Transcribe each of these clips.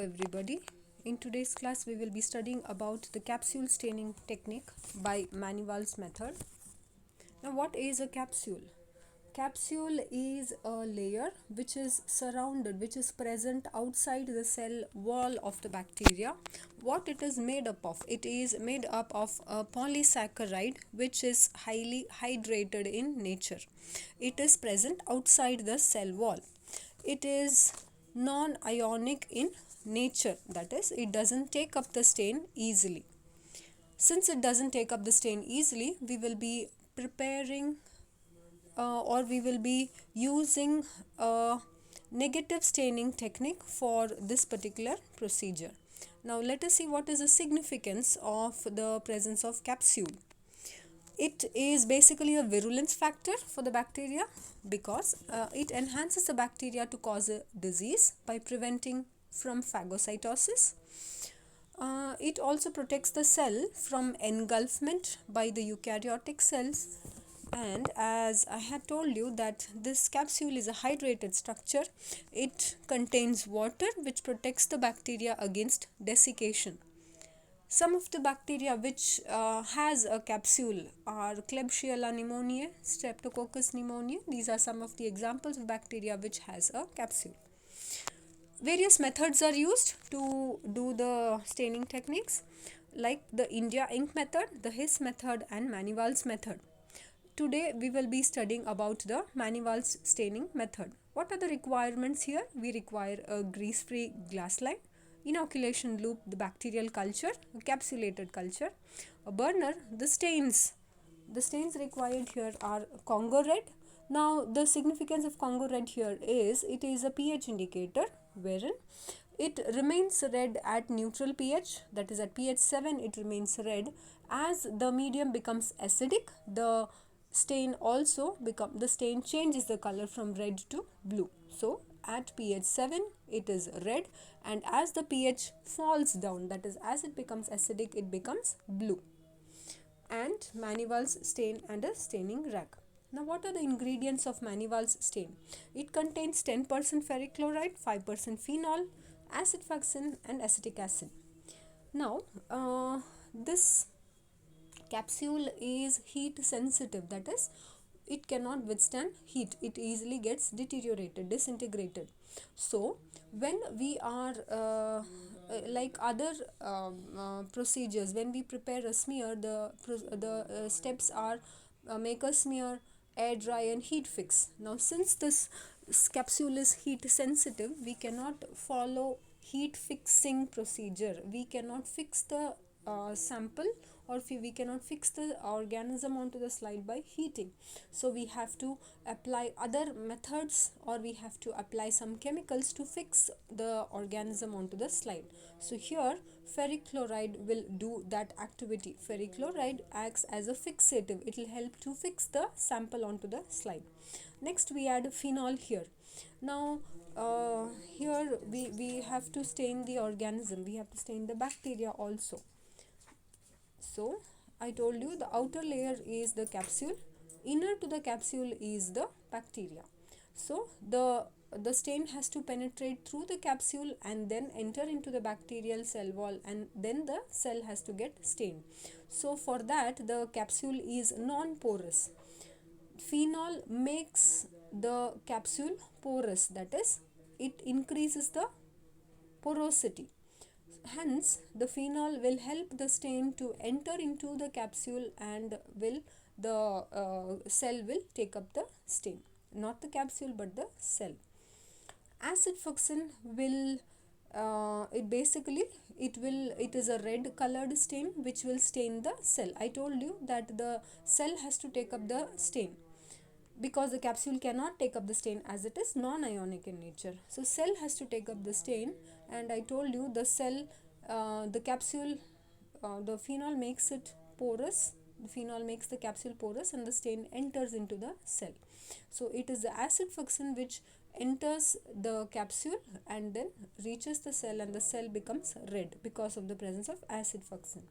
everybody. In today's class we will be studying about the capsule staining technique by Manival's method. Now what is a capsule? Capsule is a layer which is surrounded, which is present outside the cell wall of the bacteria. What it is made up of? It is made up of a polysaccharide which is highly hydrated in nature. It is present outside the cell wall. It is non-ionic in nature, that is, it doesn't take up the stain easily. Since it doesn't take up the stain easily, we will be preparing or we will be using a negative staining technique for this particular procedure. Now let us see what is the significance of the presence of capsule. It is basically a virulence factor for the bacteria because it enhances the bacteria to cause a disease by preventing from phagocytosis. It also protects the cell from engulfment by the eukaryotic cells, and as I had told you that this capsule is a hydrated structure, it contains water which protects the bacteria against desiccation. Some of the bacteria which has a capsule are Klebsiella pneumoniae, Streptococcus pneumoniae. These are some of the examples of bacteria which has a capsule. Various methods are used to do the staining techniques, like the India ink method, the His method and Manival's method. Today we will be studying about the Manival's staining method. What are the requirements here? We require a grease-free glass slide, inoculation loop, the bacterial culture, a capsulated culture, a burner. The stains required here are Congo red. Now the significance of Congo red here is it is a pH indicator wherein it remains red at neutral pH, that is at pH 7 it remains red. As the medium becomes acidic, the stain changes the color from red to blue. So at pH 7 it is red, and as the pH falls down, that is as it becomes acidic, it becomes blue. And Manival's stain and a staining rag. Now what are the ingredients of Manival's stain? It contains 10% ferric chloride, 5% phenol, acid fuchsin and acetic acid. Now this capsule is heat sensitive, that is it cannot withstand heat, it easily gets deteriorated, disintegrated. So when we are like other procedures, when we prepare a smear, the steps are make a smear, air dry and heat fix. Now since this capsule is heat sensitive, we cannot follow heat fixing procedure. We cannot fix the sample, or we cannot fix the organism onto the slide by heating. So we have to apply other methods, or we have to apply some chemicals to fix the organism onto the slide. So here ferric chloride will do that activity. Ferric chloride acts as a fixative. It will help to fix the sample onto the slide. Next we add phenol here. Now here we have to stain the organism, we have to stain the bacteria also. So I told you the outer layer is the capsule, inner to the capsule is the bacteria. So the stain has to penetrate through the capsule and then enter into the bacterial cell wall, and then the cell has to get stained. So for that the capsule is non-porous. Phenol makes the capsule porous, that is it increases the porosity. Hence the phenol will help the stain to enter into the capsule, and the cell will take up the stain, not the capsule but the cell. Acid fuchsin will it is a red colored stain which will stain the cell. I told you that the cell has to take up the stain because the capsule cannot take up the stain as it is non-ionic in nature. So cell has to take up the stain, and I told you the cell, the capsule, the phenol makes it porous. The phenol makes the capsule porous and the stain enters into the cell. So it is the acid fuchsin which enters the capsule and then reaches the cell, and the cell becomes red because of the presence of acid fuchsin.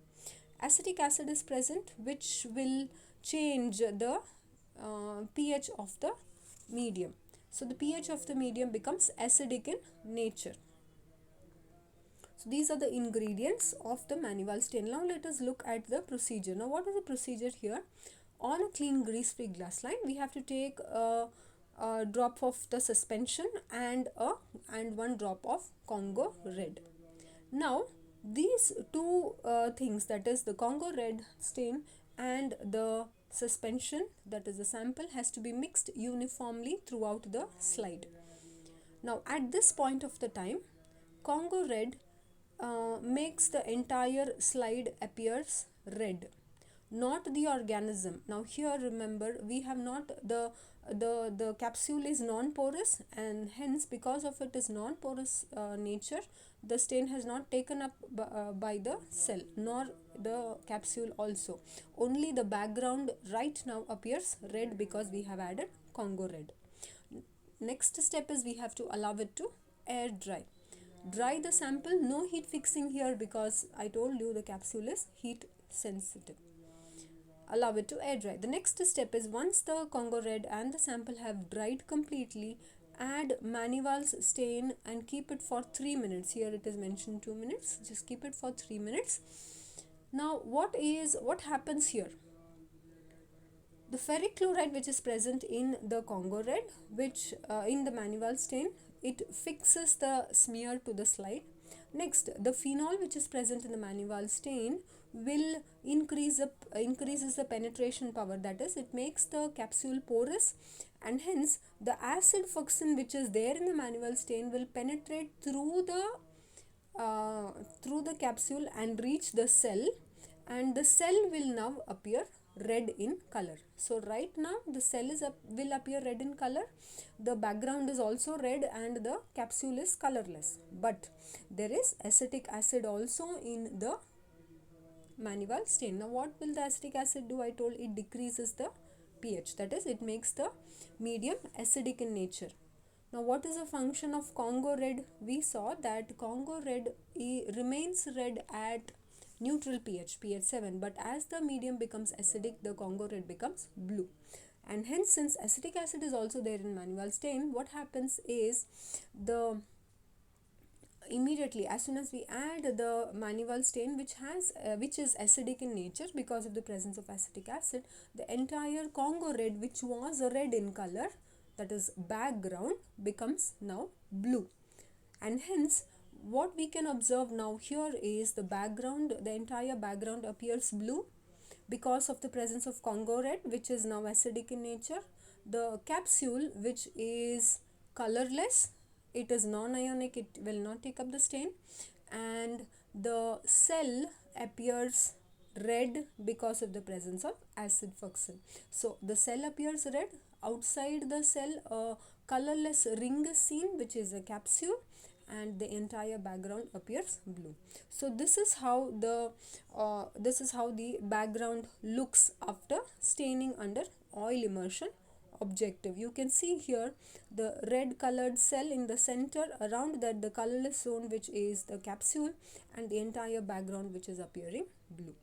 Acetic acid is present which will change the pH of the medium. So the pH of the medium becomes acidic in nature. So these are the ingredients of the Manival stain. Now let us look at the procedure. Now what is the procedure here? On a clean grease-free glass line, we have to take a drop of the suspension and one drop of Congo red. Now these two things, that is the Congo red stain and the suspension, that is the sample, has to be mixed uniformly throughout the slide. Now at this point of the time, Congo red makes the entire slide appears red, not the organism. Now here remember, we have not the capsule is non-porous, and hence because of it is non-porous nature, the stain has not taken up by the cell nor the capsule also. Only the background right now appears red because we have added Congo red. Next step is we have to allow it to air dry. Dry the sample, no heat fixing here because I told you the capsule is heat sensitive. Allow it to air dry. The next step is, once the Congo red and the sample have dried completely, add Manival's stain and keep it for 3 minutes. Here it is mentioned 2 minutes. Just keep it for 3 minutes. Now what happens here? The ferric chloride which is present in the Congo red, which in the Manival stain, it fixes the smear to the slide. Next, the phenol which is present in the Manival stain will increases the penetration power, that is, it makes the capsule porous, and hence the acid fuchsin which is there in the Manival stain will penetrate through the capsule and reach the cell, and the cell will now appear red in color. So right now the cell will appear red in color, the background is also red, and the capsule is colorless, but there is acetic acid also in the Manival stain. Now what will the acetic acid do? I told it decreases the pH, that is, it makes the medium acidic in nature. Now what is the function of Congo red? We saw that Congo red remains red at neutral pH, pH 7, but as the medium becomes acidic, the Congo red becomes blue. And hence, since acetic acid is also there in Manival stain, what happens is, immediately as soon as we add the Manival stain which is acidic in nature because of the presence of acetic acid, the entire Congo red, which was red in color, that is background, becomes now blue. And hence what we can observe now here is the entire background appears blue because of the presence of Congo red, which is now acidic in nature. The capsule, which is colorless, it is non-ionic, it will not take up the stain, and the cell appears red because of the presence of acid fuchsin. So the cell appears red. Outside the cell, a colorless ring is seen, which is a capsule, and the entire background appears blue. So this is how the background looks after staining under oil immersion objective. You can see here the red colored cell in the center, around that the colorless zone which is the capsule, and the entire background which is appearing blue.